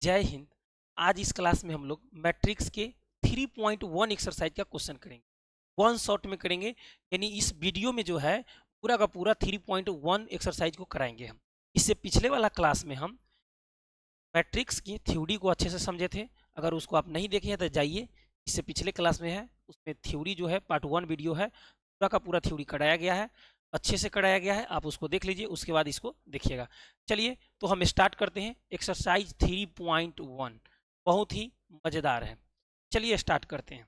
जय हिंद। आज इस क्लास में हम लोग मैट्रिक्स के 3.1 एक्सरसाइज का क्वेश्चन करेंगे। वन शॉट में करेंगे, यानी इस वीडियो में जो है पूरा का पूरा 3.1 एक्सरसाइज को कराएंगे हम। इससे पिछले वाला क्लास में हम मैट्रिक्स की थ्योरी को अच्छे से समझे थे। अगर उसको आप नहीं देखे हैं तो जाइए, इससे पिछले क्लास में है, उसमें थ्योरी जो है पार्ट 1 वीडियो है, पूरा का पूरा थ्योरी कराया गया है, अच्छे से कराया गया है। आप उसको देख लीजिए, उसके बाद इसको देखिएगा। चलिए तो हम स्टार्ट करते हैं एक्सरसाइज 3.1। बहुत ही मज़ेदार है, चलिए स्टार्ट करते हैं।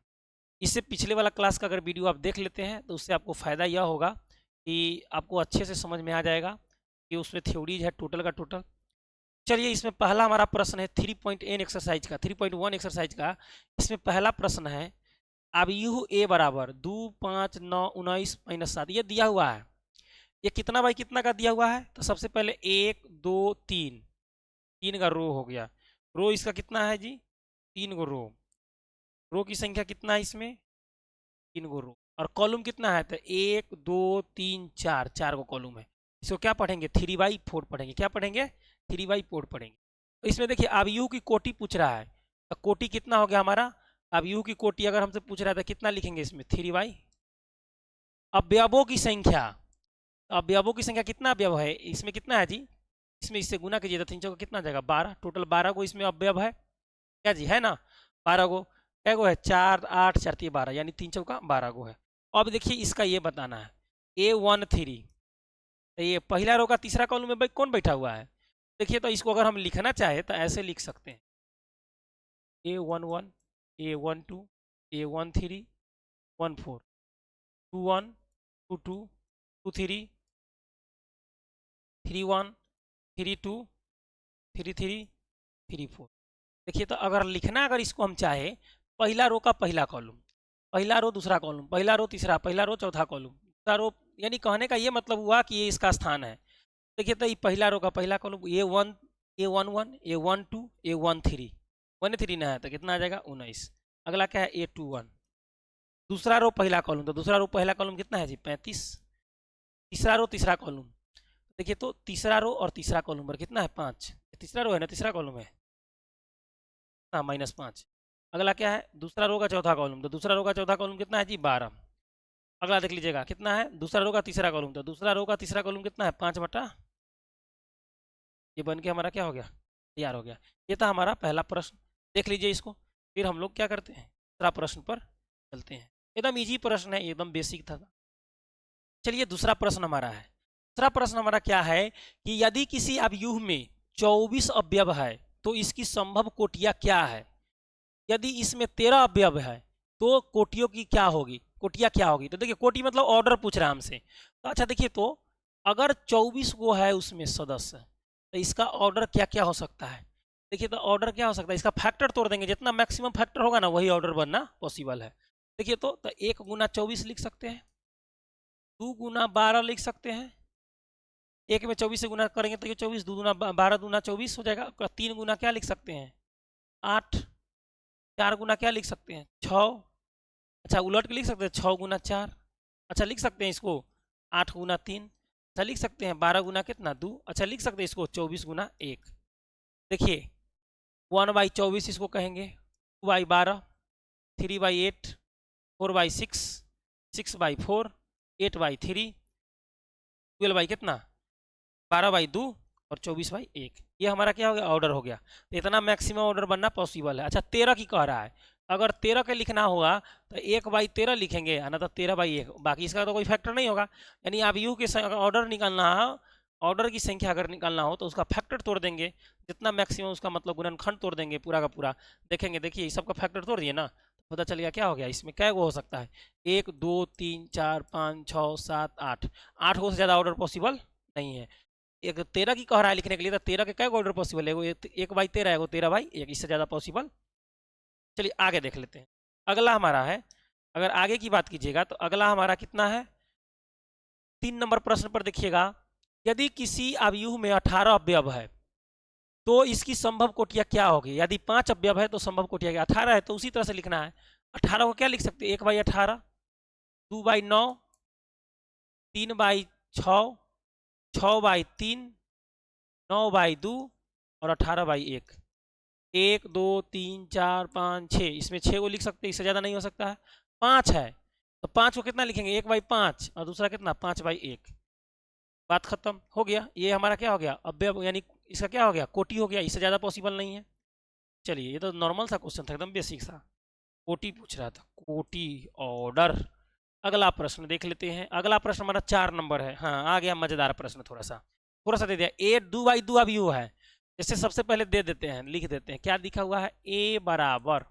इससे पिछले वाला क्लास का अगर वीडियो आप देख लेते हैं तो उससे आपको फ़ायदा यह होगा कि आपको अच्छे से समझ में आ जाएगा कि उसमें थ्योरीज है टोटल का टोटल। चलिए इसमें पहला हमारा प्रश्न है 3.n एक्सरसाइज का, 3.1 एक्सरसाइज का। इसमें पहला प्रश्न है, अब यू ए बराबर 2 5 9 19 -7 ये दिया हुआ है। ये कितना बाई कितना का दिया हुआ है? तो सबसे पहले 1 2 3, 3 का रो हो गया। रो इसका कितना है जी? 3 गो रो। रो की संख्या कितना है इसमें? 3 गो रो। और कॉलम कितना है? तो 1 2 3 4, 4 गो कॉलम है। इसको क्या पढ़ेंगे? 3/4 पढ़ेंगे। क्या पढ़ेंगे? 3/4 पढ़ेंगे। तो इसमें देखिए अब यू की कोटि पूछ रहा है, तो कोटि कितना हो गया हमारा? अब यू की कोटि अगर हमसे पूछ रहा है तो कितना लिखेंगे इसमें? 3/। अवयवों की संख्या, अवयवों की संख्या कितना अवयव है इसमें? कितना है जी? इसमें इससे गुना कीजिए तो 3 चौका कितना आ जाएगा? 12। टोटल 12 को इसमें अवयव है, क्या जी? है ना? 12 गो। कै गो है? 4 8 4 12, यानी 3 चौका 12 गो है। अब देखिए इसका ये बताना है A13। तो ये पहला रो का तीसरा कॉलम में भाई कौन बैठा हुआ है? देखिए तो इसको अगर हम लिखना चाहे तो ऐसे लिख सकते हैं, A11 A12 A13 14 21 22 23 31 32 33 34। देखिए तो अगर लिखना, अगर इसको हम चाहे, पहला रो का पहला कॉलम, पहला रो दूसरा कॉलम, पहला रो तीसरा, पहला रो चौथा कॉलम, दूसरा रो, यानी कहने का ये मतलब हुआ कि ये इसका स्थान है। देखिए तो ये पहला रो का पहला column A1 A11 A12 A13, 13 ना है तो कितना आ जाएगा? 19। अगला क्या है? A21। दूसरा रो पहला कॉलम, तो दूसरा रो पहला कॉलम कितना है जी? 35। तीसरा रो तीसरा कॉलम, देखिए तो तीसरा रो और तीसरा कॉलम पर कितना है? 5। तीसरा रो है ना, तीसरा कॉलम है ना, -5। अगला क्या है? दूसरा रो का चौथा कॉलम, तो दूसरा रो का चौथा कॉलम कितना है जी? 12। अगला देख लीजिएगा कितना है? दूसरा रो का तीसरा कॉलम, तो दूसरा रो का तीसरा कॉलम कितना है? 5/। ये बन के हमारा क्या हो गया? तैयार हो गया। ये था हमारा पहला प्रश्न। देख लीजिए इसको। फिर हम लोग क्या करते हैं? दूसरा प्रश्न पर चलते हैं। एकदम इजी प्रश्न है, एकदम बेसिक था। चलिए दूसरा प्रश्न हमारा है। दूसरा प्रश्न हमारा क्या है कि यदि किसी अवयव में 24 अवयव है तो इसकी संभव कोटियां क्या है? यदि इसमें 13 अवयव है तो कोटियों की क्या होगी? कोटियां क्या होगी? तो देखिए कोटि मतलब ऑर्डर पूछ रहा है हमसे। तो अच्छा देखिए, तो अगर 24 गो है उसमें सदस्य, तो इसका ऑर्डर क्या क्या हो सकता है? देखिए तो ऑर्डर क्या हो सकता है, इसका फैक्टर तोड़ देंगे, जितना मैक्सिमम फैक्टर होगा ना वही ऑर्डर बनना पॉसिबल है। देखिए तो 1 गुना 24 लिख सकते हैं, 2 गुना 12 लिख सकते हैं। एक में 24 से गुना करेंगे तो ये 24, 2 गुना 12 दूना 24 हो जाएगा। 3 गुना क्या लिख सकते हैं? 8। 4 गुना क्या लिख सकते हैं? 6। अच्छा उलट के लिख सकते हैं, 6 गुना 4। अच्छा लिख सकते हैं इसको 8 गुना 3। अच्छा लिख सकते हैं 12 गुना कितना? 2। अच्छा लिख सकते हैं इसको 24 गुना 1। देखिए 1/24 इसको कहेंगे, 2/12, 3/8, 4/6, 6/4, 8/3, 12 कितना? 12/2 और 24/1। ये हमारा क्या हो गया? ऑर्डर हो गया। तो इतना मैक्सिमम ऑर्डर बनना पॉसिबल है। अच्छा 13 की कह रहा है, अगर 13 के लिखना होगा तो 1/13 लिखेंगे, ना तो 13/1, बाकी इसका तो कोई फैक्टर नहीं होगा। यानी आप यू के ऑर्डर निकालना हो, ऑर्डर की संख्या अगर निकालना हो तो उसका फैक्टर तोड़ देंगे, जितना मैक्सिमम उसका मतलब गुणनखंड तोड़ देंगे पूरा का पूरा। देखेंगे, देखिए ये सबका फैक्टर तोड़ दिए ना, तो पता चल गया क्या हो गया। इसमें क्या वो हो सकता है? 1 2 3 4 5 6 7 8, 8 गो से ज़्यादा ऑर्डर पॉसिबल नहीं है। एक 13 की कह रहा है लिखने के लिए, तो 13 के क्या ऑर्डर पॉसिबल है? वो 1/13 है, वो 13/1, इससे ज़्यादा पॉसिबल। चलिए आगे देख लेते हैं। अगला हमारा है, अगर आगे की बात कीजिएगा तो अगला हमारा कितना है? 3 नंबर प्रश्न पर देखिएगा, यदि किसी अवयव में 18 अवयव है तो इसकी संभव कोटियां क्या होगी? यदि 5 अवयव है तो संभव कोटियां क्या? 18 है तो उसी तरह से लिखना है। 18 को क्या लिख सकते हैं? 1/18, 2/9, 3/6, 6/3, 9/2 और 18/1। 1 2 3 4 5 6, इसमें 6 को लिख सकते हैं, इससे ज़्यादा नहीं हो सकता है। 5 है तो 5 को कितना लिखेंगे, 1/5, और दूसरा कितना 5/1। बात खत्म हो गया, ये हमारा क्या हो गया अव्यय, यानी इसका क्या हो गया कोटि हो गया, इससे ज़्यादा पॉसिबल नहीं है। चलिए ये तो नॉर्मल सा क्वेश्चन था, एकदम बेसिक सा, कोटि पूछ रहा था, कोटि ऑर्डर। अगला प्रश्न देख लेते हैं। अगला प्रश्न हमारा 4 नंबर है। हाँ आ गया मजेदार प्रश्न, थोड़ा सा दे दिया। ए 2/2 अभी वो है, जैसे सबसे पहले दे देते हैं, लिख देते हैं क्या लिखा हुआ है, ए बराबर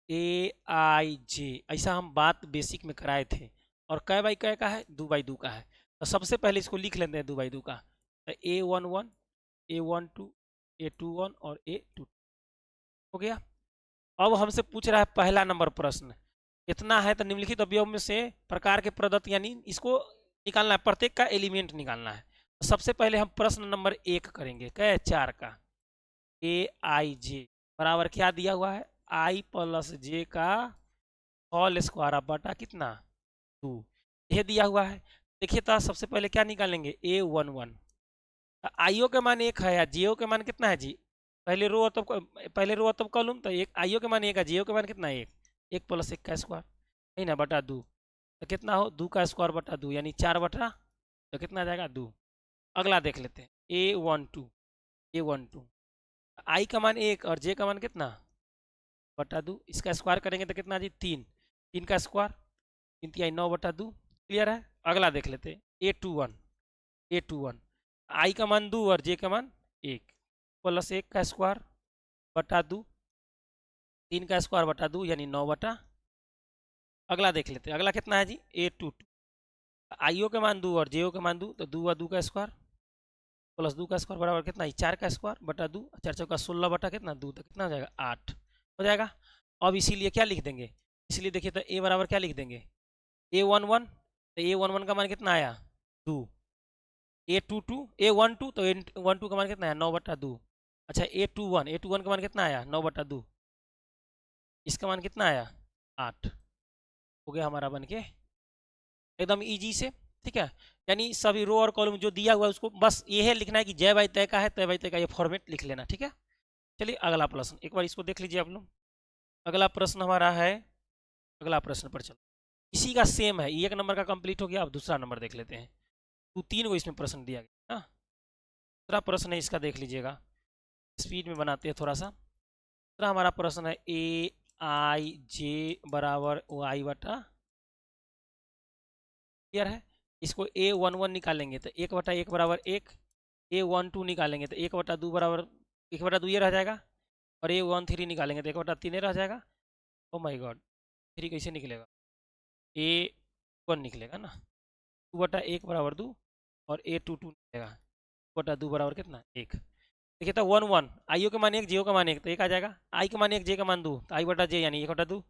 AIJ, ऐसा हम बात बेसिक में कराए थे। और कै बाई कै का है, 2/2 का है। तो सबसे पहले इसको लिख लेते हैं 2/2 का, तो A11 A12 A21 और A22 हो गया। अब हमसे पूछ रहा है पहला नंबर प्रश्न, कितना है, तो निम्नलिखित अवयव में से प्रकार के प्रदत्त, यानी इसको निकालना है, प्रत्येक का एलिमेंट निकालना है। तो सबसे पहले हम प्रश्न नंबर 1 करेंगे, क्या 4 का, AIJ बराबर क्या दिया हुआ है, I+J का होल स्क्वायर बटा कितना 2, यह दिया हुआ है। देखिए तो सबसे पहले क्या निकालेंगे, A11, आईओ के मान 1 है या जीओ के मान कितना है जी, पहले रो तब कॉलम, तो एक आईओ के मान 1 है, जीओ के मान कितना है 1, 1 + 1 का स्क्वायर है ना, बटा 2, तो कितना हो 2 का स्क्वायर बटा 2, यानी 4 बटा, तो कितना आ जाएगा 2। अगला देख लेते हैं A12 आई का मान 1 और जे का मान कितना बटा 2, इसका स्क्वायर करेंगे तो कितना जी 3, 3 का स्क्वायर 3 3 9 बटा 2, क्लियर है। अगला देख लेते हैं A21 आई का मान 2 और जे का मान 1 + 1 का स्क्वायर बटा 2, 3 का स्क्वायर बटा 2, यानी 9 बटा। अगला देख लेते हैं, अगला कितना है जी A22, आईओ के मान 2 और जेओ के मान 2, तो 2 और 2 का स्क्वायर प्लस 2 का स्क्वायर बराबर कितना, 4 का स्क्वायर बटा 2, 4 चौका 16 बटा कितना 2, तो कितना हो जाएगा 8 हो जाएगा। अब इसीलिए क्या लिख देंगे, इसलिए देखिए तो ए बराबर क्या लिख देंगे, A11, तो A11 का मान कितना आया 2, A12 तो A12 का मान कितना है 9 बटा 2। अच्छा A21 का मान कितना आया 9 बटा 2, इसका मान कितना आया 8, हो गया हमारा बन के एकदम इजी से, ठीक है। यानी सभी रो और कॉलम जो दिया हुआ है उसको बस ये लिखना है कि जय बाई तय का है, तय बाई तय का, ये फॉर्मेट लिख लेना, ठीक है। चलिए अगला प्रश्न एक बार इसको देख लीजिए आप लोग। अगला प्रश्न हमारा है, अगला प्रश्न पर चलो, इसी का सेम है, एक नंबर का कंप्लीट हो गया। अब दूसरा नंबर देख लेते हैं, तो 3 को इसमें प्रश्न दिया गया ना। दूसरा प्रश्न है इसका, देख लीजिएगा, स्पीड में बनाते हैं थोड़ा सा। दूसरा हमारा प्रश्न है AIJ बराबर वाई बटा, क्लियर है। इसको A11 निकालेंगे तो 1/1 बराबर 1, A12 निकालेंगे तो 1/2 बराबर 1/2 ये रह जाएगा, और A13 निकालेंगे तो 1/3 रह जाएगा। ओ माय गॉड, 3 कैसे निकलेगा, A1 निकलेगा ना, 2/1 बराबर 2, और A22 निकलेगा 2/2 बराबर कितना 1। देखिए तो 1 1 आईओ के मान 1, जीओ का मान 1, तो 1 आ जाएगा। आई का मान 1, जे का मान 2, तो आई बटा जे यानी 1/2,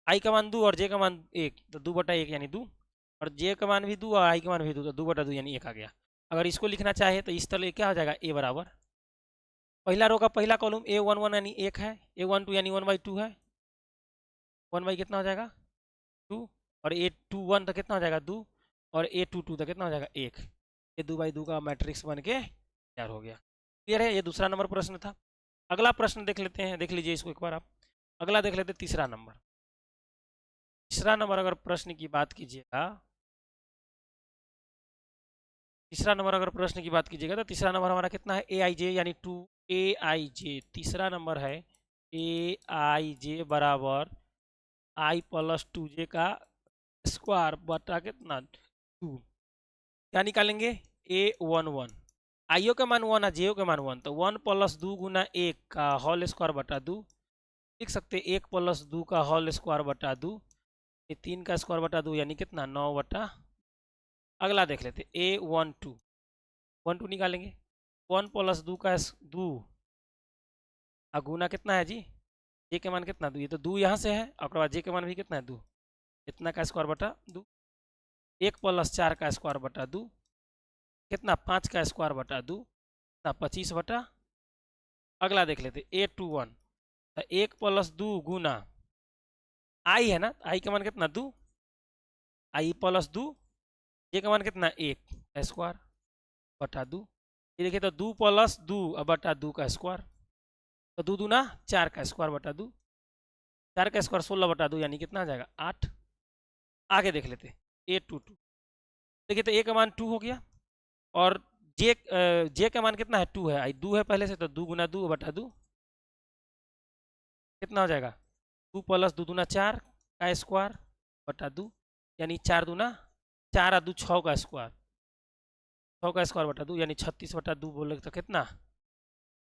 आई का मान 2 और जे का मान 1, तो 2/1 यानी 2, और जे का मान भी 2 और आई का मान भी 2, तो 2/2 यानी 1 आ गया। अगर इसको लिखना चाहे तो इस तरह क्या हो जाएगा, ए बराबर पहला रो का पहला कॉलम A11 यानी 1 है, A12 यानी 1/2 है, 1 बाई कितना हो जाएगा 2, और A21 तो कितना हो जाएगा 2, और A22 तो कितना हो जाएगा 1, ये 2/2 का मैट्रिक्स बन के तैयार हो गया। क्लियर है, ये दूसरा नंबर प्रश्न था। अगला प्रश्न देख लेते हैं, देख लीजिए इसको एक बार आप। अगला देख लेते हैं तीसरा नंबर। तीसरा नंबर अगर प्रश्न की बात कीजिएगा, तीसरा नंबर अगर प्रश्न की बात कीजिएगा तो तीसरा नंबर हमारा कितना है AIJ यानी 2AIJ, तीसरा नंबर है AIJ बराबर I+2J का स्क्वायर बटा कितना 2, क्या निकालेंगे A11, आईओ के मान 1 है, जेओ के मान 1, तो 1 + 2 गुना 1 का होल स्क्वायर बटा 2, लिख सकते 1 + 2 का होल स्क्वायर बटा 2, ये 3 का स्क्वायर बटा 2 यानी कितना 9 बटा। अगला देख लेते A12 निकालेंगे, 1 + 2 का 2 गुना कितना है जी, जे के मान कितना 2, ये तो 2 यहाँ से है, और बाद जे के मान भी कितना है 2, इतना का स्क्वायर बटा 2, 1 + 4 का स्क्वायर बटा 2, कितना 5 का स्क्वायर बटा 2, कितना 25 बटा। अगला देख लेते A21, तो 1 + 2 गुना आई है ना, आई का मान कितना 2, आई + 2, जे का मान कितना 1 का स्क्वायर बटा 2, ये देखिए तो 2 + 2 बटा 2 का स्क्वायर, तो 2 दूना 4 का स्क्वायर बटा 2, 4 का स्क्वायर 16 बटा 2 यानी कितना आ जाएगा 8। आगे देख लेते हैं A22। देखिए तो A का मान 2 हो गया और जे का मान कितना है 2 है, आई 2 है पहले से, तो 2 गुना 2 बटा 2 कितना हो जाएगा 2 प्लस 2 दूना 4 का स्क्वायर बटा 2 यानी 4 दूना 4 और 2 6 का स्क्वायर, 6 का स्क्वायर बटा 2 यानी 36 बटा 2 बोले तो कितना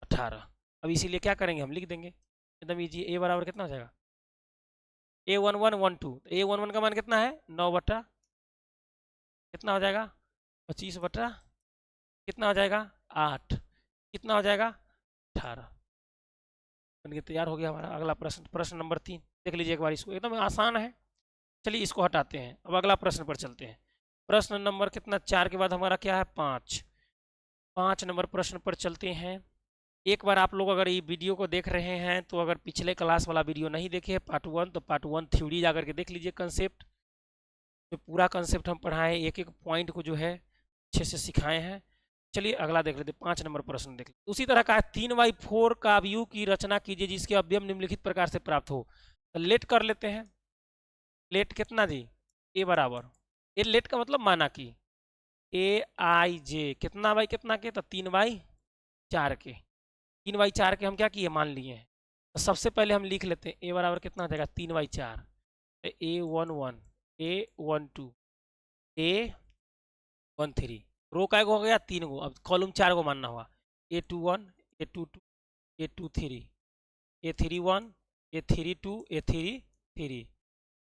18। अब इसीलिए क्या करेंगे हम लिख देंगे एकदम ईजी। ए बराबर कितना हो जाएगा A1112, तो A11 का मान कितना है 9 बटा कितना हो जाएगा 25 बटा कितना हो जाएगा 8, कितना हो जाएगा 18। बनके तैयार हो गया हमारा अगला प्रश्न। प्रश्न नंबर 3 देख लीजिए एक बार, इसको एकदम आसान है। चलिए इसको हटाते हैं, अब अगला प्रश्न पर चलते हैं। प्रश्न नंबर कितना 4 के बाद हमारा क्या है 5। 5 नंबर प्रश्न पर चलते हैं। एक बार आप लोग अगर ये वीडियो को देख रहे हैं तो अगर पिछले क्लास वाला वीडियो नहीं देखे पार्ट 1, तो पार्ट 1 थ्योरी जा करके देख लीजिए। कंसेप्ट जो पूरा कंसेप्ट हम पढ़ाए, एक एक पॉइंट को जो है अच्छे से सिखाए हैं। चलिए अगला देख लेते हैं, 5 नंबर प्रश्न देख लेते। उसी तरह का 3/4 का अवयव की रचना कीजिए जिसके अवयव निम्नलिखित प्रकार से प्राप्त हो। तो लेट कर लेते हैं। लेट कितना जी ए बराबर, ए लेट का मतलब माना कि AIJ कितना बाई कितना के, तो 3/4 के। 3/4 के हम क्या किए मान लिए हैं। तो सबसे पहले हम लिख लेते हैं ए बराबर कितना हो जाएगा 3/4, A11 A12 A13, रो का हो गया 3 गो, अब कॉलम 4 गो मानना हुआ A21 A22 A23 A31 A32 A33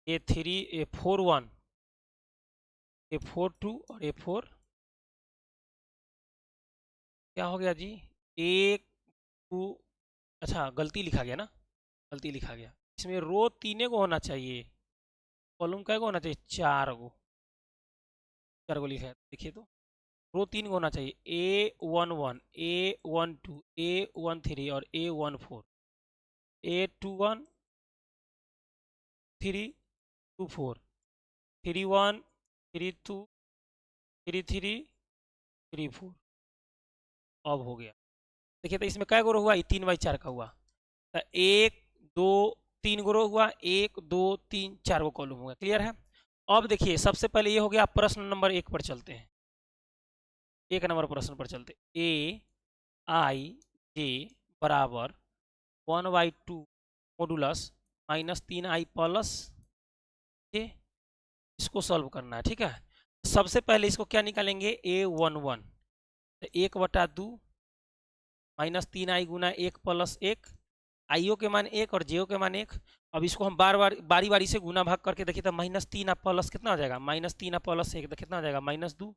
A3 A41 A42 और A4 क्या हो गया जी 1 2। अच्छा गलती लिखा गया ना, गलती लिखा गया। इसमें रो 3 को होना चाहिए, कॉलम क्या को होना चाहिए 4 गो, 4 गो लिखा है। देखिए तो रो 3 को होना चाहिए A11 A12 A13 और A14 A21 3 2 4 31 32 33 34। अब हो गया। देखिए तो इसमें क्या गो रो हुआ, 3/4 का हुआ, तो 1 2 3 गो रो हुआ, 1 2 3 4 गो कॉलम हुआ। क्लियर है। अब देखिए सबसे पहले ये हो गया, प्रश्न नंबर 1 पर चलते हैं। 1 नंबर प्रश्न पर चलते, AIJ बराबर 1/2 मॉडुलस -3i प्लस जे, इसको सॉल्व करना है। ठीक है, सबसे पहले इसको क्या निकालेंगे A11, तो 1/2 -3i गुना 1 प्लस 1, आईओ के मान 1 और जेओ के मान 1। अब इसको हम बार बार बारी बारी से गुना भाग करके देखिए तो -3 प्लस कितना हो जाएगा -3 प्लस 1, तो कितना हो जाएगा -2।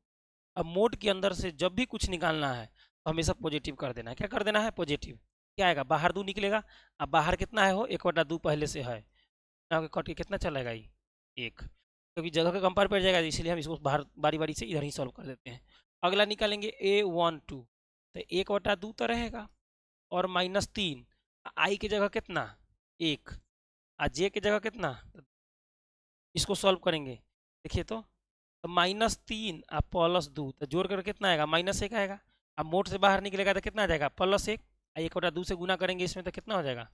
अब मोड के अंदर से जब भी कुछ निकालना है तो हमेशा पॉजिटिव कर देना है। क्या कर देना है पॉजिटिव, क्या आएगा बाहर 2 निकलेगा। अब बाहर कितना है हो 1/2 पहले से है, कट के कितना चलेगा ये 1, क्योंकि जगह का कंपेयर पड़ जाएगा इसलिए हम इसको बाहर बारी बारी से इधर ही सॉल्व कर देते हैं। अगला निकालेंगे A12, तो 1/2 तो रहेगा और -3, आई की जगह कितना 1 और जे की जगह कितना, इसको सॉल्व करेंगे देखिए तो -3 और +2, तो जोड़ कर कितना आएगा -1 आएगा। अब मोड से बाहर निकलेगा तो कितना आ जाएगा +1, 1/2 से गुना करेंगे इसमें तो कितना हो जाएगा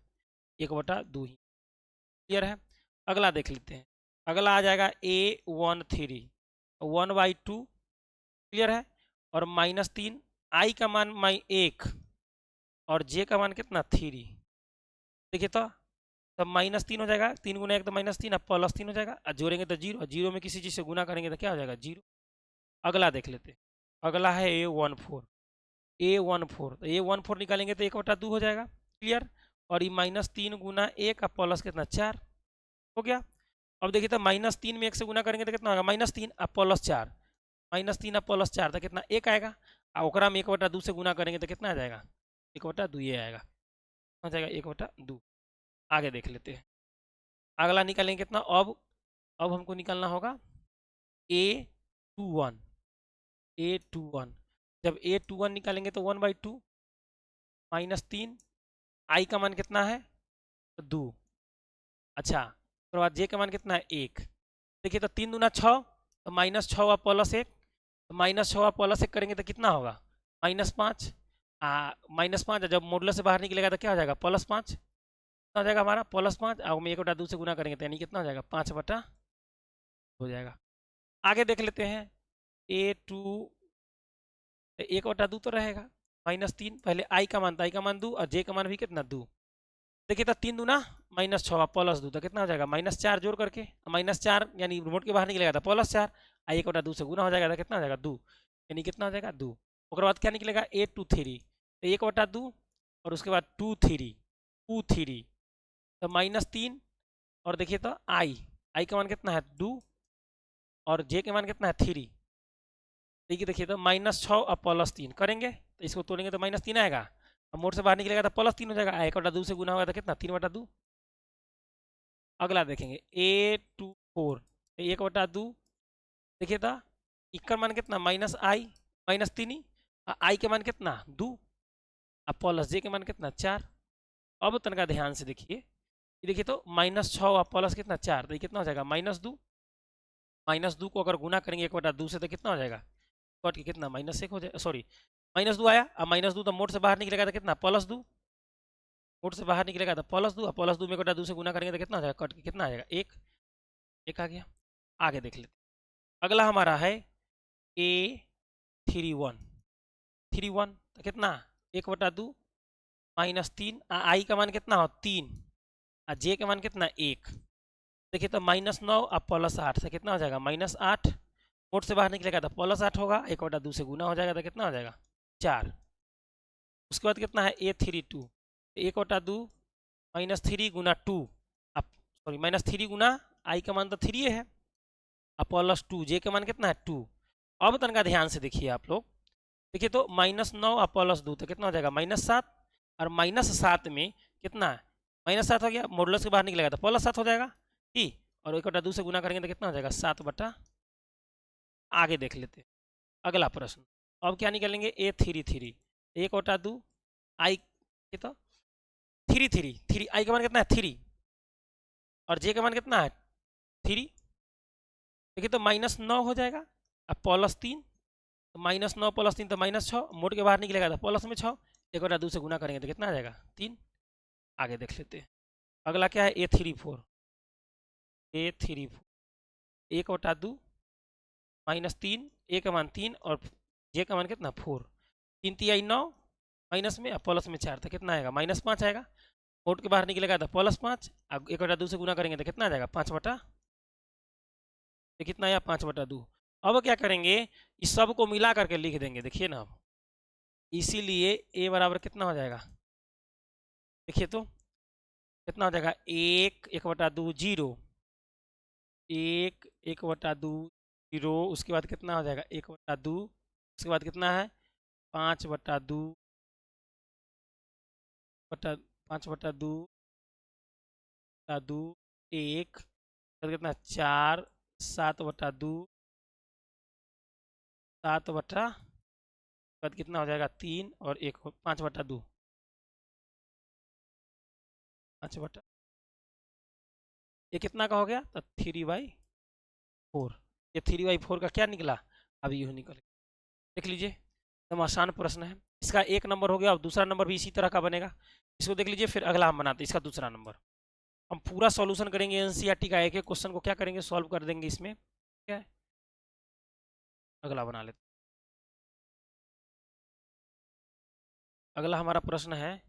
1/2 ही। क्लियर है। अगला देख लेते हैं, अगला आ जाएगा A13 1/2। क्लियर है, और -3, आई का मान 1 और जे का मान कितना 3। देखिए तो तब -3 हो जाएगा, 3 गुना 1 तो -3, अब +3 हो जाएगा, और जोड़ेंगे तो 0, और 0 में किसी चीज़ से गुना करेंगे तो क्या हो जाएगा 0। अगला देख लेते हैं, अगला है A14 तो A14 निकालेंगे तो 1/2 हो जाएगा। क्लियर, और ये -3 गुना 1 और प्लस कितना 4 हो गया। अब देखिए तो -3 में 1 से गुना करेंगे तो कितना होगा -3 और +4, -3 और +4 तो कितना 1 आएगा, और ओकरा में 1/2 से गुना करेंगे तो कितना आ जाएगा 1/2 ये आएगा, हो जाएगा 1/2। आगे देख लेते हैं, अगला निकालेंगे कितना। अब हमको निकालना होगा A21 A21, जब A21 निकालेंगे तो 1/2 -3, आई का मान कितना है 2। अच्छा उसके बाद जे का मान कितना है 1। देखिए तो 3 दूना 6, तो -6 और +1, तो -6 और +1 करेंगे तो कितना होगा -5, -5, जब मॉडुलस से बाहर निकलेगा तो क्या हो जाएगा +5, कितना हो जाएगा हमारा +5, अब हम 1/2 से गुना करेंगे तो यानी कितना हो जाएगा 5/, हो जाएगा। आगे देख लेते हैं A2, 1/2 तो रहेगा, -3, पहले आई का मान था, आई का मान 2 और जे का मान भी कितना 2। देखिए तो 3 दूना -6 +2 तो कितना हो जाएगा -4 जोड़ करके, -4 यानी रिमोट के बाहर निकलेगा था +4, आई 1/2 से गुना हो जाएगा तो कितना हो जाएगा 2, यानी कितना हो जाएगा 2। उसके बाद क्या निकलेगा A23, तो 1/2 और उसके बाद 2 3 तो -3, और देखिए तो आई का मान कितना है 2 और जे के मान कितना है 3। देखिए तो -6 और +3 करेंगे तो इसको तोड़ेंगे तो -3 आएगा, अब मोड से बाहर निकलेगा तो +3 हो जाएगा, 1/2 से गुना होगा तो कितना 3/2। अगला देखेंगे A24, 1/2, देखिए तो इक्का मान कितना -3, आई के मान कितना 2 और प्लस जे के मान कितना 4। अब तनका ध्यान से देखिए, ये देखिए तो -6 और प्लस कितना 4, तो ये कितना हो जाएगा -2, -2 को अगर गुना करेंगे 1/2 से तो कितना हो जाएगा, कट के कितना -1 हो जाएगा, सॉरी -2 आया, अब -2 तो मोड से बाहर निकलेगा तो कितना +2, मोड से बाहर निकलेगा तो +2 और +2 में 1/2 से गुना करेंगे तो कितना हो जाएगा, कट के कितना आ जाएगा 1 आ गया। आगे देख लेते, अगला हमारा है A31, 31 तो कितना 1/2 -3, आई का मान कितना हो 3 और जे का मान कितना 1। देखिए तो -9 और +8 से कितना हो जाएगा -8, मोड से बाहर निकलेगा तो +8 होगा, 1/2 से गुना हो जाएगा तो कितना हो जाएगा 4। उसके बाद कितना है A32, 1/2 -3 गुना 2, अब सॉरी -3 गुना आई का मान तो 3 है और +2 जे का मान कितना है 2। अब तनका ध्यान से देखिए आप लोग, देखिए तो -9 और +2 तो कितना हो जाएगा -7, और -7 में कितना है -7 हो गया, मॉडुलस के बाहर निकलेगा तो +7 हो जाएगा ठीक, और 1/2 से गुना करेंगे तो कितना हो जाएगा 7/। आगे देख लेते हैं अगला प्रश्न, अब क्या निकालेंगे A33, 1/2 आई, तो 3 आई का मान कितना है 3 और जे का मान कितना है 3, देखिए तो -9 हो जाएगा, अब +3, तो -9 +3 तो -6, मोड के बाहर निकलेगा तो प्लस में 6, 1/2 से गुना करेंगे तो कितना आ जाएगा 3। आगे देख लेते हैं अगला क्या है A34, 1/2 -3, ए का मान 3 और जे का मान कितना 4, 3 3 9 माइनस में प्लस में 4 तो कितना आएगा -5 आएगा, मोड के बाहर निकलेगा तो +5, अब 1/2 से गुना करेंगे तो कितना आ जाएगा 5/, तो कितना आया 5/2। अब क्या करेंगे इस सब को मिला करके लिख देंगे, देखिए ना, इसीलिए ए बराबर कितना हो जाएगा, देखिए तो कितना हो जाएगा 1/2 0, 1/2 0, उसके बाद कितना हो जाएगा 1/2, उसके बाद कितना है 5/2 5/2 1, फिर कितना 4, 7/2 7/, बाद कितना हो जाएगा 3 और 1 5/2 5/, ये कितना का हो गया तो 3/4, ये 3/4 का क्या निकला, अभी यूँ निकल, देख लीजिए एकदम आसान प्रश्न है, इसका 1 नंबर हो गया, और दूसरा नंबर भी इसी तरह का बनेगा, इसको देख लीजिए। फिर अगला हम बनाते हैं इसका दूसरा नंबर, हम पूरा सॉल्यूशन करेंगे एनसीईआरटी का, एक एक क्वेश्चन को क्या करेंगे सॉल्व कर देंगे इसमें, ठीक है। अगला बना लेते, अगला हमारा प्रश्न है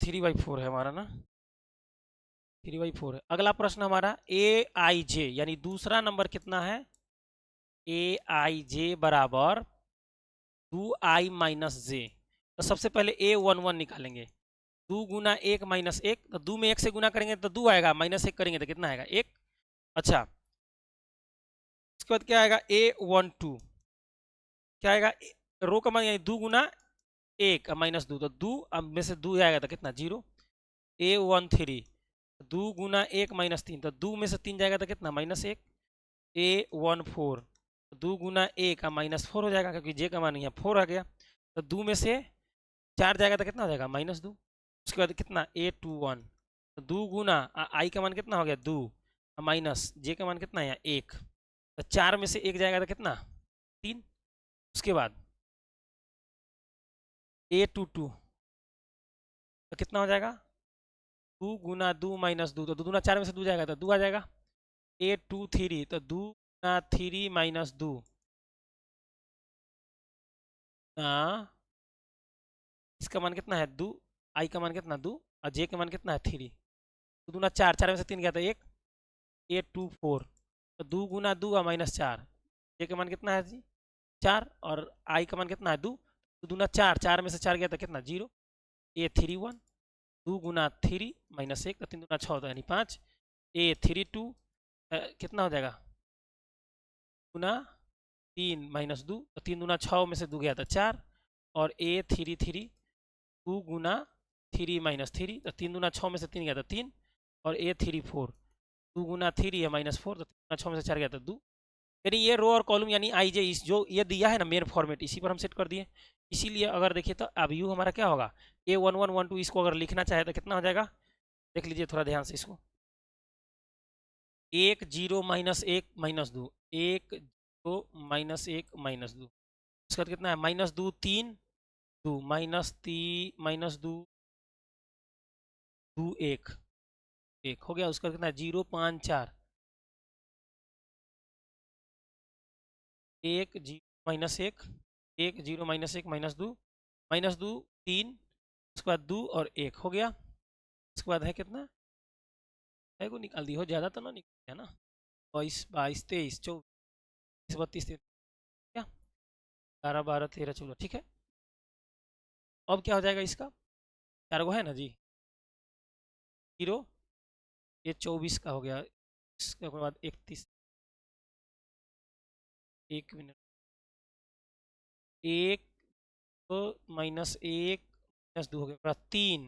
3/4 है हमारा ना, 3/4 है। अगला प्रश्न हमारा AIJ यानी दूसरा नंबर कितना है, AIJ बराबर 2i माइनस जे, तो सबसे पहले A11 निकालेंगे, 2 गुना 1 माइनस 1, तो 2 में 1 से गुना करेंगे तो 2 आएगा, -1 करेंगे तो कितना आएगा 1। अच्छा उसके बाद क्या आएगा A12, क्या आएगा रो का मान यानी 2 गुना 1 -2, तो 2 अब में से 2 आएगा तो कितना 0। A13, 2 गुना 1 -3, तो 2 में से 3 जाएगा तो कितना -1। A14, 2 गुना 1 -4 हो जाएगा, क्योंकि जे का मान यहाँ 4 आ गया, तो 2 में से 4 जाएगा तो कितना हो जाएगा -2। उसके बाद कितना A21, तो 2 गुना आई का मान कितना हो गया 2 माइनस जे का मान कितना है 1, तो 4 में से 1 जाएगा तो कितना 3। उसके बाद A22 तो कितना हो जाएगा 2 गुना 2 माइनस 2, तो 2 दूना 4 में से 2 जाएगा तो 2 आ जाएगा। A23 तो 2 गुना 3 माइनस 2 इसका मान कितना है 2, आई का मान कितना 2 और जे का मान कितना है 3। 2 दूना 4, 4 में से 3 गया तो 1। A24 तो 2 गुना 2 और माइनस 4, जे का मान कितना है जी 4 और आई का मान कितना है 2। 2 दूना 4, 4 में से 4 गया तो कितना 0। A31 2 गुना 3 माइनस 1 तो 3 दूना 6 होता है यानी 5। A32 कितना हो जाएगा गुना 3 माइनस 2 तो 3 दूना 6 में से 2 गया था 4। और A33 2 गुना 3 माइनस 3 तो 3 दूना 6 में से 3 गया था 3। और A34 2 गुना 3 है माइनस 4 तो 3 दूना 6 में से 4 गया था 2। यानी ये रो और कॉलम यानी आई जे इस जो ये दिया है ना मेन फॉर्मेट इसी पर हम सेट कर दिए। इसीलिए अगर देखिए तो अब यू हमारा क्या होगा A1112 इसको अगर लिखना चाहे तो कितना हो जाएगा देख लीजिए थोड़ा ध्यान से इसको। 1 0 माइनस 1 माइनस 2 1 0 माइनस 1 माइनस 2 उसके बाद कितना है माइनस 2 3 2 माइनस 3 माइनस 2 2 1 1 हो गया। उसका कितना है 0 5 4 1 0 माइनस 1 1 0 माइनस 1 माइनस 2 3 उसके बाद 2 और 1 हो गया। उसके बाद है कितना है को निकाल दी हो ज़्यादा तो ना निकल है ना 22 22 23 24 32 क्या 11 12 13 14 ठीक है। अब क्या हो जाएगा इसका 4 गो है ना जी 0 ये 24 का हो गया। इसके बाद 31 1 मिनट 1 तो माइनस 1 माइनस 2 हो गया 3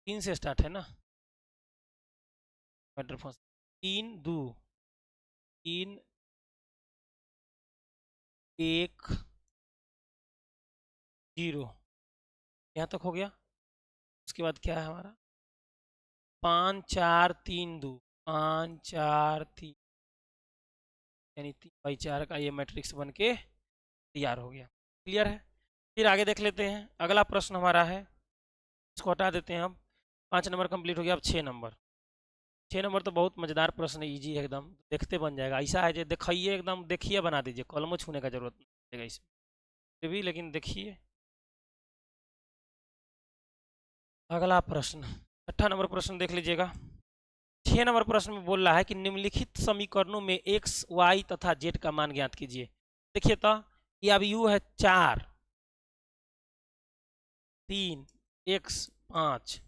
3 से स्टार्ट है ना मैटर फर्स्ट 3 2 3 1 0 यहाँ तक हो गया। उसके बाद क्या है हमारा 5 4 3 2 5 4 3 यानी 3/4 का ये मैट्रिक्स बन के तैयार हो गया। क्लियर है। फिर आगे देख लेते हैं अगला प्रश्न हमारा है इसको हटा देते हैं हम। 5 नंबर कंप्लीट हो गया। अब 6 नंबर 6 नंबर तो बहुत मज़ेदार प्रश्न है इजी है एकदम देखते बन जाएगा। ऐसा है जो देखिए एकदम देखिए बना दीजिए कलमों छूने का जरूरत नहीं पड़ेगा इसमें फिर भी लेकिन देखिए। अगला प्रश्न 6 नंबर प्रश्न देख लीजिएगा। 6 नंबर प्रश्न में बोल रहा है कि निम्नलिखित समीकरणों में x y तथा z का मान ज्ञात कीजिए। देखिए तो ये अब u है 4 3 x 5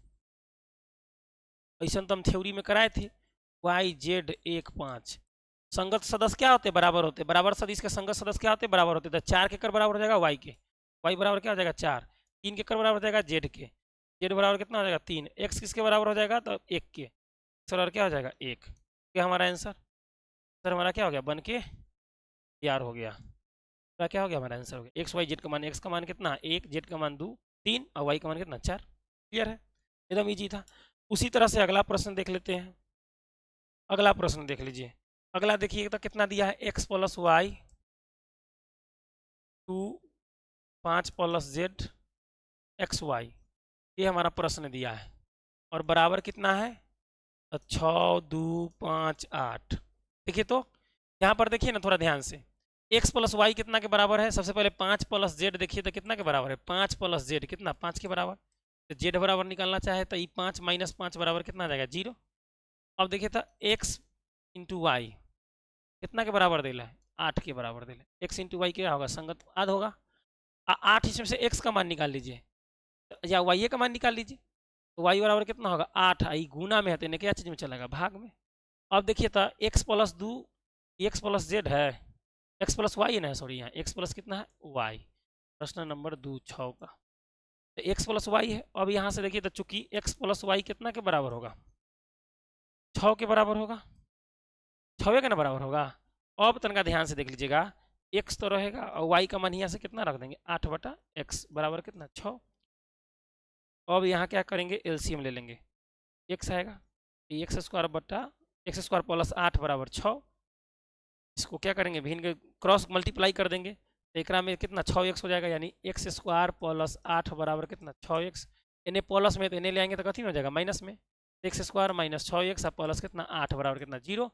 ऐसा तो हम थ्योरी में कराए थे y z 1 5 संगत सदस्य क्या होते बराबर होते बराबर सदिश के संगत सदस्य क्या होते बराबर होते तो 4 के कर बराबर हो जाएगा y के y बराबर क्या हो जाएगा 4 3 के कर बराबर हो जाएगा z के z बराबर कितना हो जाएगा 3 x किसके बराबर हो जाएगा तो 1 के बराबर क्या हो जाएगा 1 क्या हमारा आंसर सर हमारा क्या हो गया बन के तैयार हो गया। पूरा क्या हो गया हमारा आंसर हो गया एक्स वाई जेड का मान x का मान कितना 1 z का मान 2 3 और y का मान कितना 4। क्लियर है एकदम ईजी था। उसी तरह से अगला प्रश्न देख लेते हैं। अगला प्रश्न देख लीजिए। अगला देखिए तो कितना दिया है x plus Y 2 5 plus Z X Y ये हमारा प्रश्न दिया है और बराबर कितना है 6 2 5 8। देखिए तो यहाँ पर देखिए ना थोड़ा ध्यान से x प्लस वाई कितना के बराबर है सबसे पहले 5 प्लस जेड देखिए तो कितना के बराबर है 5 प्लस जेड कितना 5 के बराबर। तो जेड बराबर निकालना चाहे तो ये 5 माइनस 5 बराबर कितना आ जाएगा 0। अब देखिए तो x इंटू वाई कितना के बराबर दे रहा है 8 के बराबर दे रहा है x इंटू वाई क्या होगा संगत आध होगा 8 इसमें से x का मान निकाल लीजिए या y का मान निकाल लीजिए तो y बराबर कितना होगा 8 आई गुना में है तो क्या चीज़ में चलेगा भाग में। अब देखिए तो x plus 2 x plus Z है एक्स प्लस वाई है ना सॉरी यहाँ एक्स प्लस कितना है वाई प्रश्न नंबर 2 6 का तो एक्स प्लस वाई है। अब यहाँ से देखिए तो चूंकि एक्स प्लस वाई कितना के बराबर होगा 6 के बराबर होगा 6 के ना बराबर होगा। अब तनका ध्यान से देख लीजिएगा एक्स तो रहेगा और वाई का मान यहाँ से कितना रख देंगे 8/x बराबर कितना 6। अब यहाँ क्या करेंगे एलसीएम ले लेंगे एक्स आएगा एक्स स्क्वायर बट्टा एक्स स्क्वायर प्लस 8 बराबर 6 इसको क्या करेंगे, भिन्न के क्रॉस मल्टीप्लाई कर देंगे तो एकरा में कितना 6x हो जाएगा, यानी एक्स स्क्वायर प्लस 8 बराबर कितना 6x। इन्हें प्लस में तो इन्हें ले आएंगे तो कथी में हो जाएगा माइनस में, x square minus 6x plus कितना 8 बराबर कितना 0।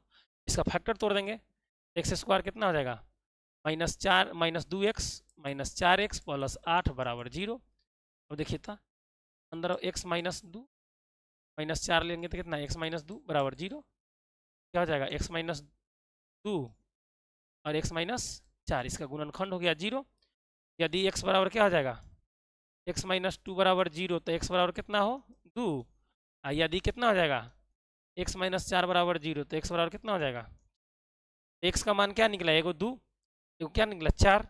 इसका फैक्टर तोड़ देंगे, एक्स स्क्वायर कितना हो जाएगा -4 -2x -4x प्लस 8 बराबर 0। अब देखिए तो अंदर x -2 -4 लेंगे तो कितना x -2 बराबर 0। क्या हो जाएगा x -2 और x -4, इसका गुणनखंड हो गया 0। यदि x बराबर क्या हो जाएगा x -2 बराबर 0 तो x बराबर कितना हो 2। यदि कितना हो जाएगा x -4 बराबर 0 तो x बराबर कितना हो जाएगा, x का मान क्या निकला एगो 2 एगो क्या निकला 4।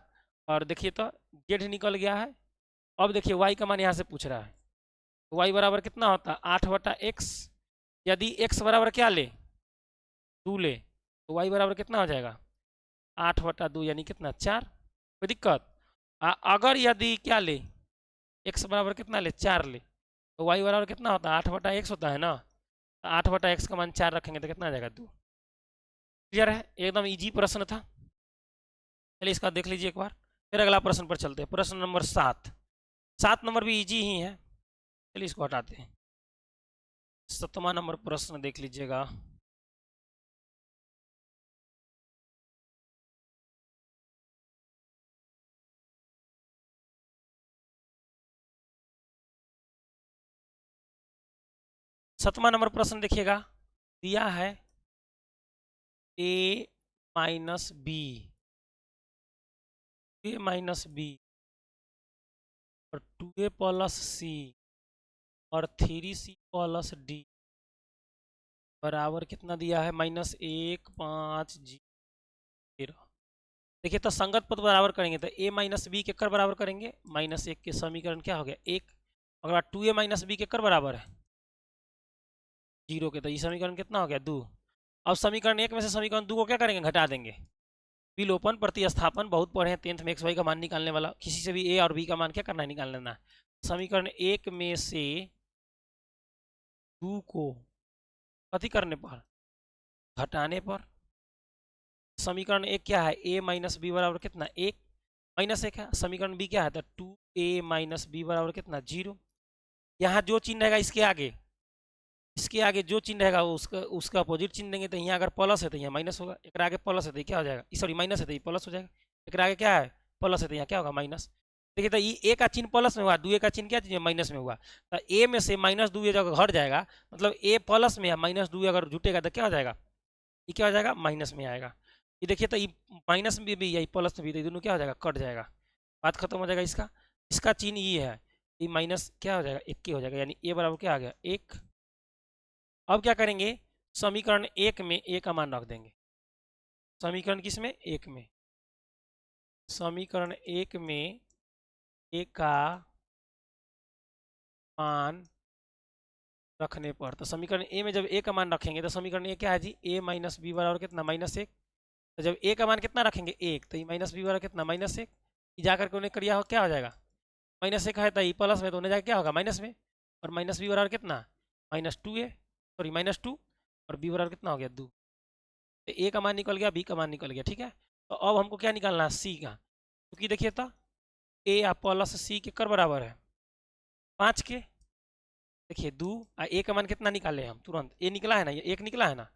और देखिए तो z निकल गया है। अब देखिए y का मान यहाँ से पूछ रहा है, y बराबर कितना होता है 8/x। यदि x बराबर क्या ले 2 ले तो y बराबर कितना हो जाएगा 8/2 यानी कितना 4। कोई दिक्कत। अगर यदि क्या ले x बराबर कितना ले 4 ले तो y बराबर कितना होता है 8/x होता है ना, तो 8/x का मान 4 रखेंगे तो कितना आ जाएगा 2। क्लियर है, एकदम इजी प्रश्न था। चलिए इसका देख लीजिए एक बार, फिर अगला प्रश्न पर चलते हैं। प्रश्न नंबर 7 नंबर भी इजी ही है। चलिए इसको हटाते हैं। 7वां नंबर प्रश्न देख लीजिएगा। सातवां नंबर प्रश्न देखिएगा, दिया है a माइनस बी और 2a प्लस सी और 3c प्लस डी बराबर कितना दिया है -1 5 0। देखिए तो संगत पद बराबर करेंगे तो a माइनस बी के कर बराबर करेंगे -1 के समीकरण क्या हो गया 1। अगर 2a माइनस बी के कर बराबर है 0 के, तो ये समीकरण कितना हो गया 2। अब समीकरण 1 में से समीकरण 2 को क्या करेंगे घटा देंगे, विलोपन प्रतिस्थापन बहुत पढ़े हैं 10th में, एक्स वाई का मान निकालने वाला, किसी से भी ए और बी का मान क्या करना है निकाल लेना है। समीकरण 1 में से 2 को कथी करने पर घटाने पर समीकरण 1 क्या है a माइनस बी बराबर कितना 1 -1 है। समीकरण बी क्या है तो 2a माइनस बी बराबर कितना 0। यहाँ जो चिन्ह रहेगा इसके आगे जो चिन्ह रहेगा वो उसका अपोजिट चिन्ह देंगे। तो यहाँ अगर प्लस है तो यहाँ माइनस होगा, एक आगे प्लस है तो क्या हो जाएगा, सॉरी माइनस है तो ये प्लस हो जाएगा, एक आगे क्या है प्लस है तो यहाँ क्या होगा माइनस। देखिए तो ये ए का चिन्ह प्लस में हुआ, 2a का चिन्ह क्या चीज माइनस में हुआ, तो ए में से -2a जब हट जाएगा मतलब ए प्लस में है -2 अगर जुटेगा तो क्या हो जाएगा, ये क्या हो जाएगा माइनस में आएगा। ये देखिए तो ये माइनस में भी या प्लस में भी, तो दोनों क्या हो जाएगा कट जाएगा, बात खत्म हो जाएगा। इसका चिन्ह ये है, ये माइनस क्या हो जाएगा 1 हो जाएगा, यानी ए बराबर क्या आ गया 1। अब क्या करेंगे समीकरण 1 में ए का मान रख देंगे, समीकरण किस में 1 में, समीकरण 1 में ए का मान रखने पर, तो समीकरण ए में जब ए का मान रखेंगे तो समीकरण ए क्या है जी a माइनस बी बराबर कितना -1। तो जब ए का मान कितना रखेंगे 1 तो ये माइनस बी बराबर कितना -1, जाकर के उन्हें क्रिया हो क्या हो जाएगा -1 है तो ये प्लस में तो उन्हें जाकर क्या होगा माइनस में, और माइनस बी बराबर कितना -2a सॉरी -2 और बी बराबर कितना हो गया 2। तो ए का मान निकल गया, बी का मान निकल गया, ठीक है। तो अब हमको क्या निकालना है सी का, क्योंकि देखिए तो ए या प्लस सी के कर बराबर है 5 के। देखिए 2 ए का मान कितना निकाले हम तुरंत, ए निकला है ना, ये 1 निकला है ना,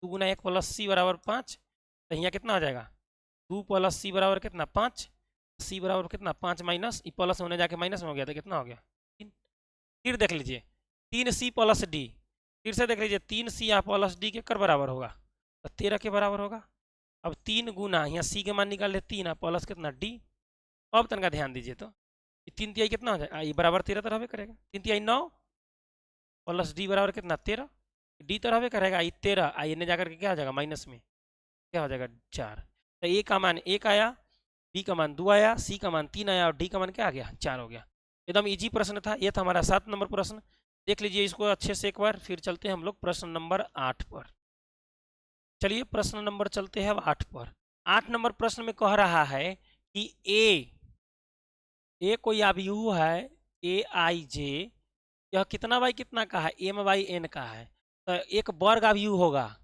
2 गुना 1 प्लस सी बराबर 5। तो यहाँ कितना हो जाएगा 2 प्लस सी बराबर कितना 5, सी बराबर कितना 5 माइनस ई प्लस होने जाके माइनस में हो गया तो कितना हो गया 3। फिर देख लीजिए 3c प्लस डी, फिर से देख लीजिए 3c या प्लस डी के कर बराबर होगा तो 13 के बराबर होगा। अब 3 गुना यहाँ सी के मान निकाल ले 3 प्लस कितना डी। अब तनका ध्यान दीजिए तो 3 तिहाई कितना हो जाएगा, ये बराबर 13 तो रहबे करेगा, 3 तिहाई 9 प्लस डी बराबर कितना 13, डी तो रहबे करेगा ये 13, इन्हें जाकर के क्या हो जाएगा माइनस में क्या हो जाएगा 4। तो ए का मान 1 आया, बी का मान 2 आया, सी का मान 3 आया और डी का मान क्या आ गया 4 हो गया। एकदम इजी प्रश्न था, ये था हमारा 7 नंबर प्रश्न। देख लीजिए इसको अच्छे से एक बार, फिर चलते हैं हम लोग प्रश्न नंबर 8 पर। चलिए प्रश्न नंबर चलते हैं अब 8 पर। 8 नंबर प्रश्न में कह रहा है कि ए कोई अवयव है ए आई जे, यह कितना बाई कितना का है m बाई n का है, तो एक वर्ग अवयव होगा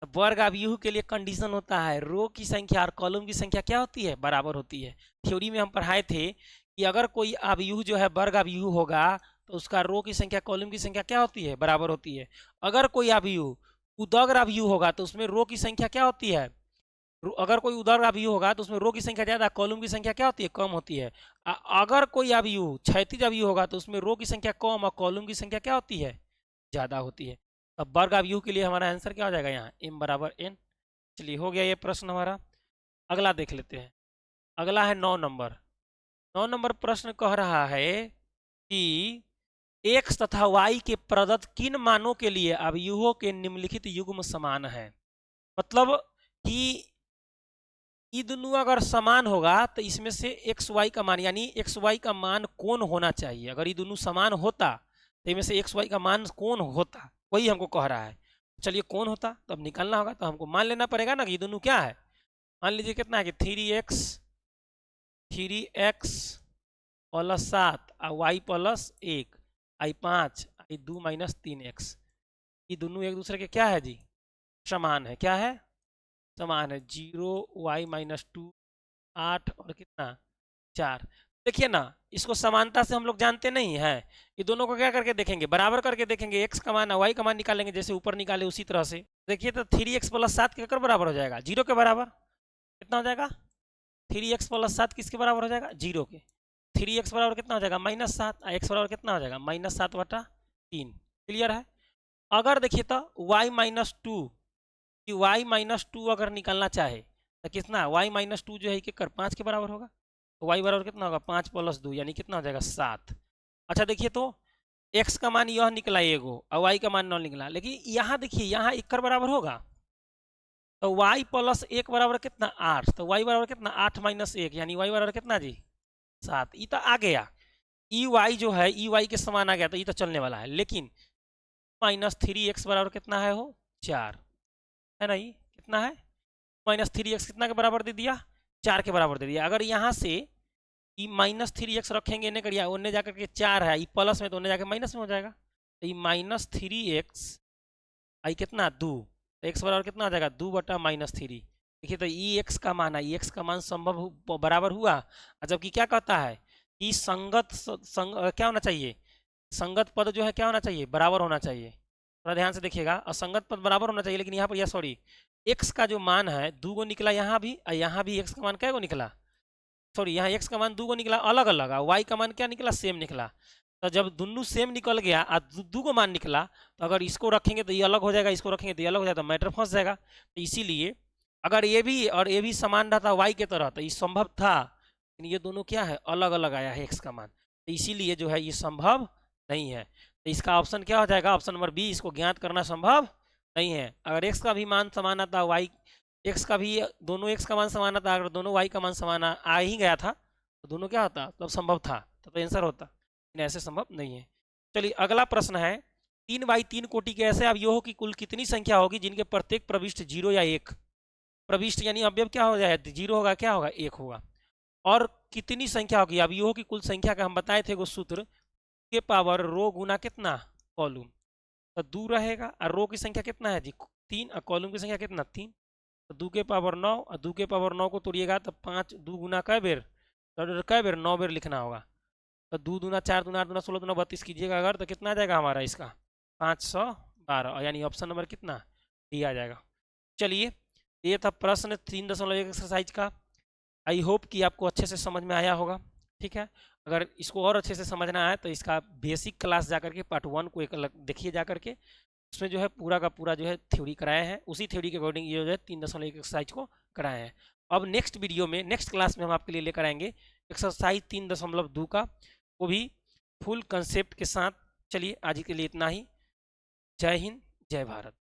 वर्ग अवयव के लिए कंडीशन होता है रो की संख्या और कॉलम की संख्या क्या होती है, बराबर होती है। थ्योरी में हम पढ़ाए थे कि अगर कोई अवयव जो है वर्ग अवयव होगा तो उसका रो की संख्या कॉलम की संख्या क्या होती है, बराबर होती है। अगर कोई अवयव उदग्र अवयव होगा तो उसमें रो की संख्या क्या होती है, अगर कोई उदग्र अवयव होगा तो उसमें रो की संख्या ज्यादा, कॉलम की संख्या क्या होती है, कम होती है। अगर कोई अवयव क्षैतिज अवयव होगा तो उसमें रो की संख्या कम और कॉलम की संख्या क्या होती है, ज्यादा होती है। अब वर्ग अवयव के लिए हमारा आंसर क्या हो जाएगा यहाँ, m बराबर n। चलिए हो गया ये प्रश्न हमारा। अगला देख लेते हैं। अगला है 9 नंबर। 9 नंबर प्रश्न कह रहा है कि x तथा y के प्रदत्त किन मानों के लिए अवयवों के निम्नलिखित युग्म समान है। मतलब कि ये दोनों अगर समान होगा तो इसमें से एक्स वाई का मान यानी एक्स वाई का मान कौन होना चाहिए। अगर ये दोनों समान होता तो इनमें से एक्स वाई का मान कौन होता, वही हमको कह रहा है। चलिए कौन होता तो अब निकालना होगा, तो हमको मान लेना पड़ेगा ना कि ये दोनों क्या है। मान लीजिए कितना है कि 3x प्लस 7 और वाई प्लस 1 आई 5 आई 2 माइनस 3x, ये दोनों एक दूसरे के क्या है जी, समान है। क्या है, समान है। 0 y-2 8 और कितना 4। देखिए ना, इसको समानता से हम लोग जानते नहीं है। ये दोनों को क्या करके देखेंगे, बराबर करके देखेंगे। x का मान y का मान निकालेंगे, जैसे ऊपर निकाले उसी तरह से। देखिए तो 3x प्लस 7 के बराबर हो जाएगा, 0 के बराबर। कितना हो जाएगा, 3x प्लस 7 किसके बराबर हो जाएगा, 0 के। 3x बराबर कितना हो जाएगा, -7। x बराबर कितना हो जाएगा, -7/3। क्लियर है। अगर देखिए तो y-2 कि y-2 अगर निकालना चाहे तो कितना, y-2 जो है कि 5 के बराबर होगा। तो y बराबर कितना होगा, 5 + 2 यानी कितना हो जाएगा, 7। अच्छा देखिए तो x का मान यह निकला एगो और y का मान 9 निकला, लेकिन यहाँ देखिए यहाँ 1 के बराबर होगा तो y + 1 बराबर कितना, 8। तो y बराबर कितना, 8 - 1 यानी y बराबर कितना जी, 7। ये तो आ गया, ई वाई जो है ई वाई के समान आ गया, तो ये तो चलने वाला है। लेकिन -3x बराबर कितना है, हो 4 है ना। ये कितना है, -3x कितना के बराबर दे दिया, 4 के बराबर दे दिया। अगर यहाँ से ये -3x रखेंगे इन्हें करिए, उन्हें जाकर के 4 है, ये प्लस में तो उन्हें जाकर माइनस में हो जाएगा। तो ये -3x आई कितना 2, तो x बराबर कितना हो जाएगा, 2/-3। देखिए तो ई एक्स का मान है, ई एक्स का मान संभव बराबर हुआ। जबकि क्या कहता है कि क्या होना चाहिए, संगत पद जो है क्या होना चाहिए, बराबर होना चाहिए। थोड़ा ध्यान से देखिएगा, असंगत पद बराबर होना चाहिए। लेकिन यहाँ पर यह सॉरी x का जो मान है 2 गो निकला यहाँ भी, और यहाँ भी x का मान क्या गो निकला, सॉरी यहाँ x का मान 2 गो निकला अलग अलग, और y का मान क्या निकला, सेम निकला। तो जब दोनों सेम निकल गया और 2 गो मान निकला, तो अगर इसको रखेंगे तो ये अलग हो जाएगा, इसको रखेंगे तो ये अलग हो जाएगा, तो मैटर फंस जाएगा। तो इसीलिए अगर ये भी और ये भी समान रहता y के तरह तो ये संभव था, लेकिन ये दोनों क्या है, अलग अलग आया है x का मान, तो इसीलिए जो है ये संभव नहीं है। तो इसका ऑप्शन क्या हो जाएगा, ऑप्शन नंबर बी, इसको ज्ञात करना संभव नहीं है। अगर x का भी मान समान आता, y x का भी, दोनों x का मान समान आता, अगर दोनों y का मान समान आ ही गया था तो दोनों क्या होता, तब संभव था, तब आंसर होता, लेकिन ऐसे संभव नहीं है। चलिए अगला प्रश्न है, 3/3 कोटि के ऐसे अवयवों की कुल कितनी संख्या होगी जिनके प्रत्येक प्रविष्ट 0 या 1, प्रविष्ट यानी अवयव क्या हो जाए, 0 होगा, क्या होगा, 1 होगा। और कितनी संख्या होगी, अवयवों की कुल संख्या का हम बताए थे वो सूत्र, के पावर रो गुना कितना, कॉलम। तो 2 रहेगा, और रो की संख्या कितना है जी, 3, और कॉलम की संख्या कितना, 3। तो 2 के पावर 9, और 2 के पावर 9 को तोड़िएगा तो 5, 2 गुना कै बेर, कै बेर, 9 बेर लिखना होगा। तो 2 दूना 4 दूना 8 दूना 16 दूना 32 कीजिएगा अगर, तो कितना आ जाएगा हमारा इसका, 512, यानी ऑप्शन नंबर कितना, डी आ जाएगा। चलिए ये था प्रश्न 3.1 एक्सरसाइज का। आई होप कि आपको अच्छे से समझ में आया होगा। ठीक है, अगर इसको और अच्छे से समझना है तो इसका बेसिक क्लास जाकर के पार्ट 1 को एक अलग देखिए जाकर के, उसमें जो है पूरा का पूरा जो है थ्योरी कराए हैं, उसी थ्योरी के अकॉर्डिंग ये जो है 3.1 एक्सरसाइज को कराए हैं। अब नेक्स्ट वीडियो में, नेक्स्ट क्लास में हम आपके लिए लेकर आएंगे एक्सरसाइज 3.2 का, वो भी फुल कंसेप्ट के साथ। चलिए आज के लिए इतना ही। जय हिंद, जय भारत।